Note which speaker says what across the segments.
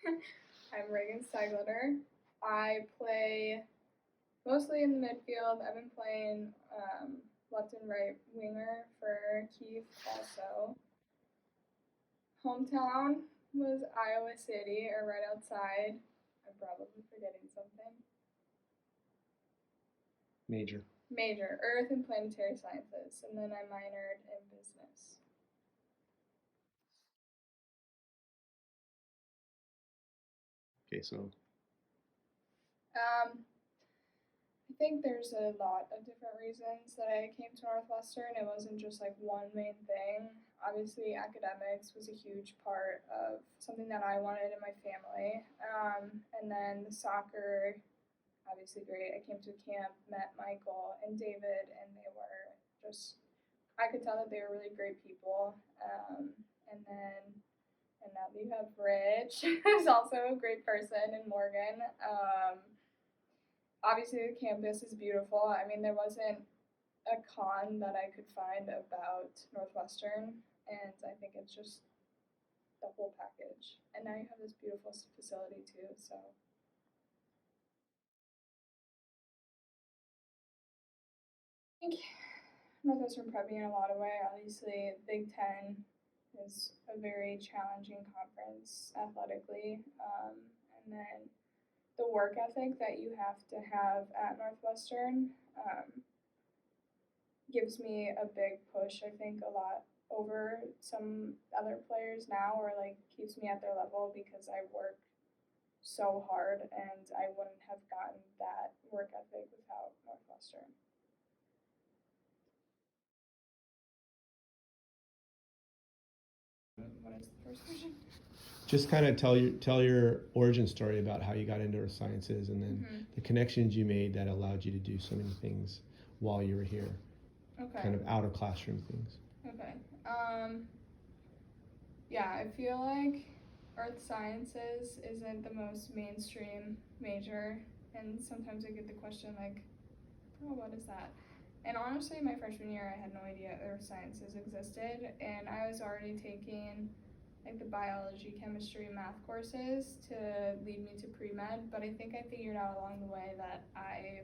Speaker 1: I'm Regan Steigleder. I play mostly in the midfield. I've been playing left and right winger for KIF also. Hometown was Iowa City, or right outside. I'm probably forgetting something. Major, Earth and Planetary Sciences, and then I minored in business.
Speaker 2: Okay, so
Speaker 1: I think there's a lot of different reasons that I came to Northwestern. It wasn't just like one main thing. Obviously, academics was a huge part of something that I wanted in my family. And then the soccer, obviously great. I came to a camp, met Michael and David, and they were just, I could tell that they were really great people. And now you have Rich, who's also a great person, and Morgan. Obviously, the campus is beautiful. I mean, there wasn't a con that I could find about Northwestern, and I think it's just the whole package. And now you have this beautiful facility too, so. I think Northwestern prepped me in a lot of ways. Obviously, Big Ten is a very challenging conference athletically, and then the work ethic that you have to have at Northwestern gives me a big push, I think, a lot over some other players now, or like keeps me at their level because I work so hard and I wouldn't have gotten that work ethic without Northwestern. What is the first question?
Speaker 2: just kind of tell your origin story about how you got into Earth Sciences and then the connections you made that allowed you to do so many things while you were here.
Speaker 1: Okay.
Speaker 2: Kind of out of classroom things.
Speaker 1: Okay. Yeah, I feel like Earth Sciences isn't the most mainstream major, and sometimes I get the question like, oh, what is that? And honestly, my freshman year, I had no idea Earth Sciences existed, and I was already taking like the biology, chemistry, math courses to lead me to pre-med, but I think I figured out along the way that I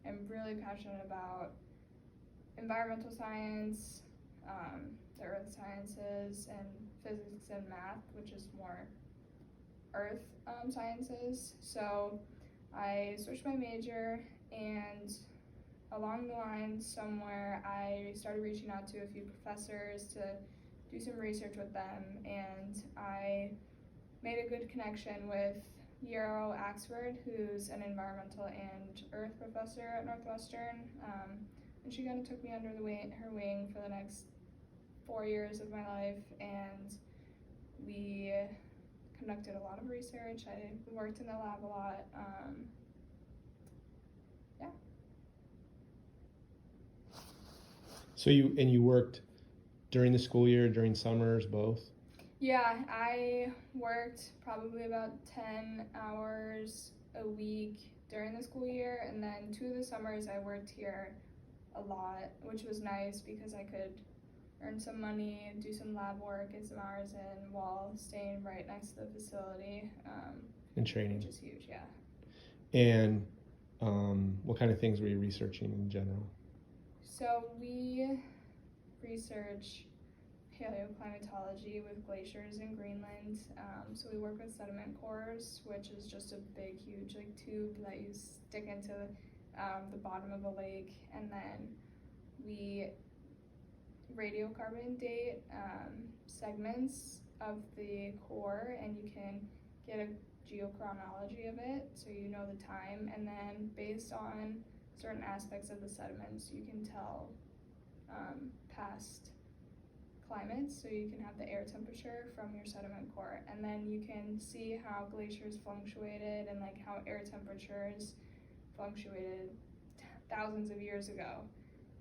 Speaker 1: am really passionate about environmental science, the earth sciences, and physics and math, which is more earth sciences. So I switched my major, and along the line somewhere I started reaching out to a few professors to do some research with them, and I made a good connection with Yarrow Axford, who's an environmental and earth professor at Northwestern, and she kind of took me under her wing for the next 4 years of my life, and we conducted a lot of research. I worked in the lab a lot. Yeah.
Speaker 2: So you worked during the school year, during summers, both?
Speaker 1: Yeah, I worked probably about 10 hours a week during the school year, and then 2 of the summers I worked here a lot, which was nice because I could earn some money, do some lab work, get some hours in while staying right next to the facility.
Speaker 2: And training.
Speaker 1: Which is huge, yeah.
Speaker 2: And what kind of things were you researching in general?
Speaker 1: So we research paleoclimatology with glaciers in Greenland. So we work with sediment cores, which is just a big, huge like tube that you stick into the bottom of a lake, and then we radiocarbon date segments of the core, and you can get a geochronology of it, so you know the time, and then based on certain aspects of the sediments, you can tell past climates, so you can have the air temperature from your sediment core, and then you can see how glaciers fluctuated and like how air temperatures fluctuated thousands of years ago.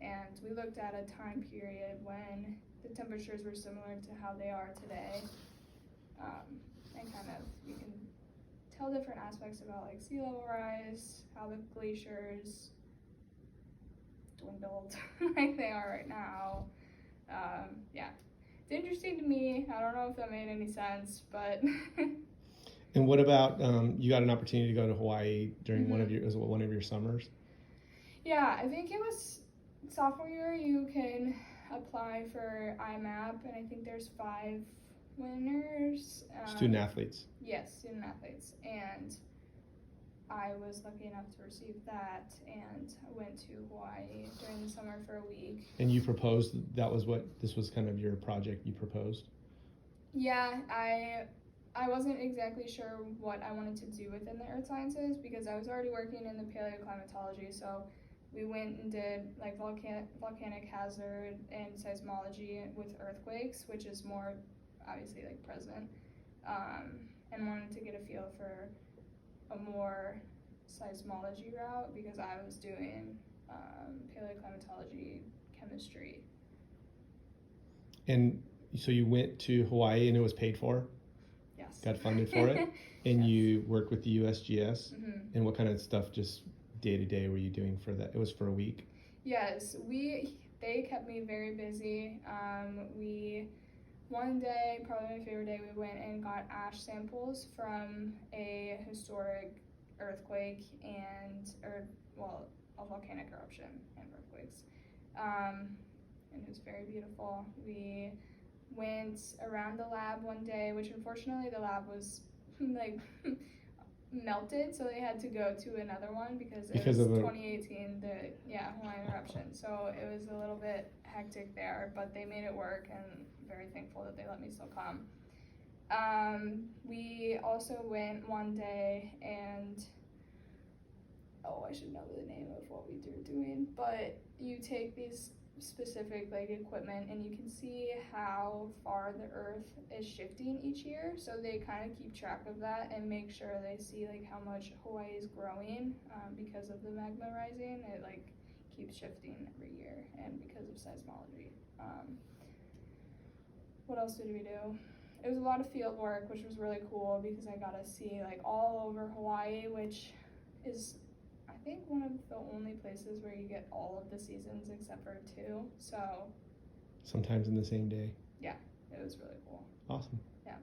Speaker 1: And we looked at a time period when the temperatures were similar to how they are today, and kind of you can tell different aspects about like sea level rise, how the glaciers dwindled like they are right now. Yeah, it's interesting to me. I don't know if that made any sense, but
Speaker 2: And what about you got an opportunity to go to Hawaii during one of your summers?
Speaker 1: Yeah, I think it was sophomore year. You can apply for IMAP, and I think there's 5 winners.
Speaker 2: Student athletes.
Speaker 1: Yes, student athletes, and I was lucky enough to receive that, and I went to Hawaii during the summer for a week.
Speaker 2: And you proposed, this was kind of your project you proposed?
Speaker 1: Yeah, I wasn't exactly sure what I wanted to do within the earth sciences because I was already working in the paleoclimatology, so we went and did like volcanic hazard and seismology with earthquakes, which is more obviously like present, and wanted to get a feel for a more seismology route because I was doing paleoclimatology chemistry.
Speaker 2: And so you went to Hawaii and it was paid for?
Speaker 1: Yes.
Speaker 2: Got funded for it? And
Speaker 1: yes.
Speaker 2: You worked with the USGS?
Speaker 1: Mm-hmm.
Speaker 2: And what kind of stuff just day to day were you doing for that? It was for a week?
Speaker 1: Yes, they kept me very busy. One day, probably my favorite day, we went and got ash samples from a historic earthquake a volcanic eruption and earthquakes. And it was very beautiful. We went around the lab one day, which unfortunately the lab was like melted, so they had to go to another one because it was 2018, Hawaiian eruption. So it was a little bit hectic there, but they made it work, and very thankful that they let me still come. We also went one day and I should know the name of what we were doing, but you take these specific like equipment and you can see how far the earth is shifting each year, so they kind of keep track of that and make sure they see like how much Hawaii is growing because of the magma rising. It like keeps shifting every year, and because of seismology. What else did we do? It was a lot of field work, which was really cool because I got to see like all over Hawaii, which is I think one of the only places where you get all of the seasons except for 2. So
Speaker 2: sometimes in the same day.
Speaker 1: Yeah, it was really cool.
Speaker 2: Awesome.
Speaker 1: Yeah.